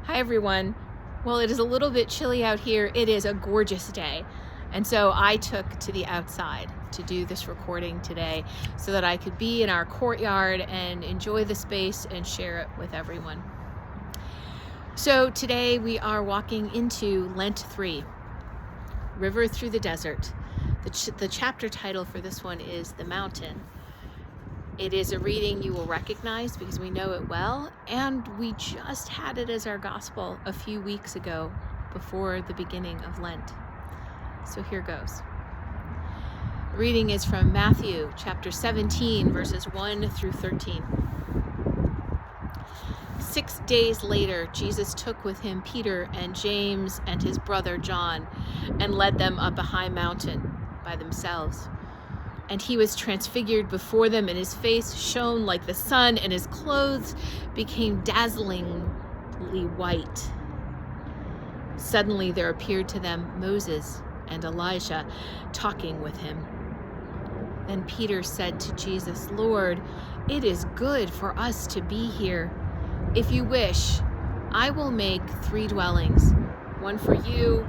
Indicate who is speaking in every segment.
Speaker 1: Hi everyone. Well, it is a little bit chilly out here. It is a gorgeous day. And so I took to the outside to do this recording today so that I could be in our courtyard and enjoy the space and share it with everyone. So today we are walking into Lent 3, River Through the Desert. The chapter title for this one is The Mountain. It is a reading you will recognize because we know it well, and we just had it as our gospel a few weeks ago before the beginning of Lent. So here goes. The reading is from Matthew chapter 17, verses 1 through 13. 6 days later, Jesus took with him Peter and James and his brother John and led them up a high mountain by themselves. And he was transfigured before them, and his face shone like the sun, and his clothes became dazzlingly white. Suddenly there appeared to them Moses and Elijah talking with him. Then Peter said to Jesus, "Lord, it is good for us to be here. If you wish, I will make 3 dwellings, one for you,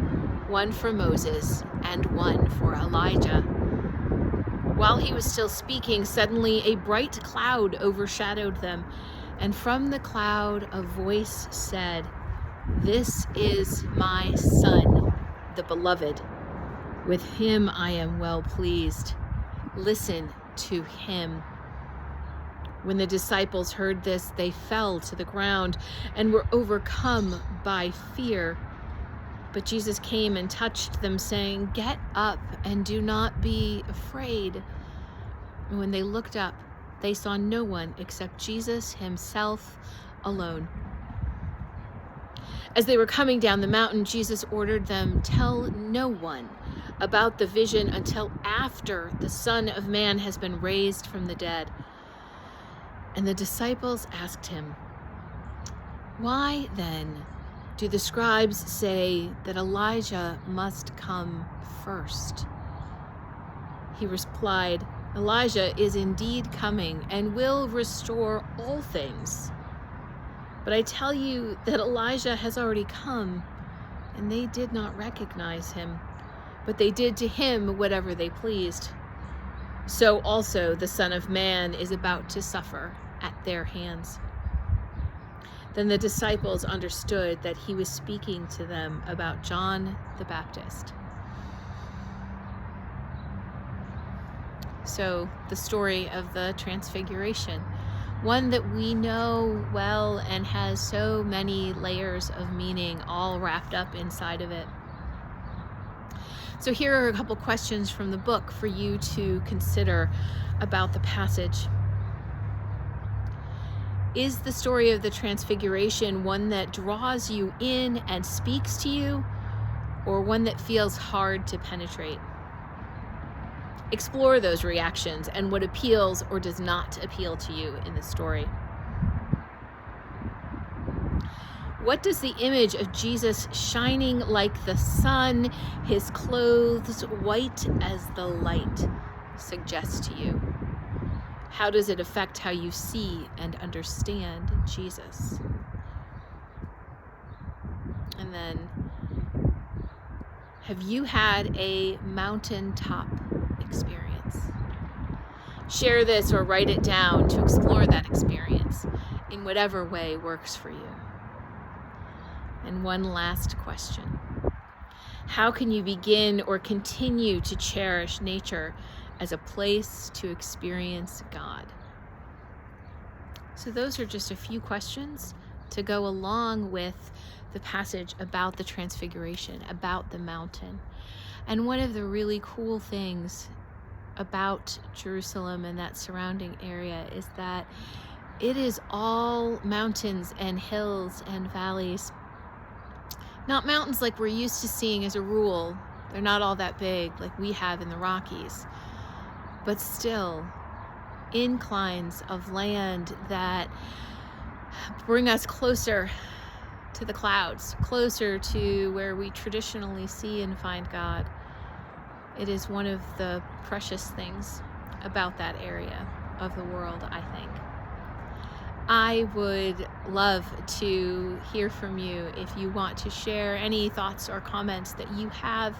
Speaker 1: one for Moses, and one for Elijah." While he was still speaking, suddenly a bright cloud overshadowed them, and from the cloud a voice said, "This is my Son, the Beloved. With him I am well pleased. Listen to him." When the disciples heard this, they fell to the ground and were overcome by fear. But Jesus came and touched them, saying, "Get up and do not be afraid." And when they looked up, they saw no one except Jesus himself alone. As they were coming down the mountain, Jesus ordered them, "Tell no one about the vision until after the Son of Man has been raised from the dead." And the disciples asked him, "Why then do the scribes say that Elijah must come first?" He replied, "Elijah is indeed coming and will restore all things. But I tell you that Elijah has already come, and they did not recognize him, but they did to him whatever they pleased. So also the Son of Man is about to suffer at their hands." Then the disciples understood that he was speaking to them about John the Baptist. So the story of the Transfiguration, one that we know well and has so many layers of meaning all wrapped up inside of it. So here are a couple questions from the book for you to consider about the passage. Is the story of the Transfiguration one that draws you in and speaks to you, or one that feels hard to penetrate? Explore those reactions and what appeals or does not appeal to you in the story. What does the image of Jesus shining like the sun, his clothes white as the light, suggest to you? How does it affect how you see and understand Jesus? And then, have you had a mountaintop experience? Share this or write it down to explore that experience in whatever way works for you. And one last question. How can you begin or continue to cherish nature as a place to experience God? So those are just a few questions to go along with the passage about the Transfiguration, about the mountain. And one of the really cool things about Jerusalem and that surrounding area is that it is all mountains and hills and valleys. Not mountains like we're used to seeing as a rule. They're not all that big like we have in the Rockies. But still, inclines of land that bring us closer to the clouds, closer to where we traditionally see and find God. It is one of the precious things about that area of the world, I think. I would love to hear from you if you want to share any thoughts or comments that you have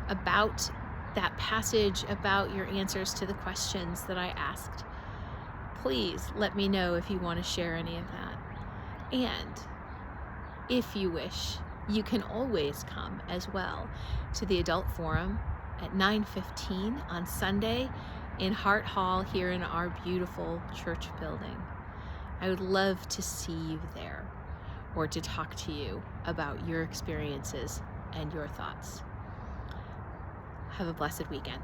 Speaker 1: about that passage, about your answers to the questions that I asked. Please let me know if you want to share any of that. And if you wish, you can always come as well to the Adult Forum at 9:15 on Sunday in Hart Hall here in our beautiful church building. I would love to see you there, or to talk to you about your experiences and your thoughts. Have a blessed weekend.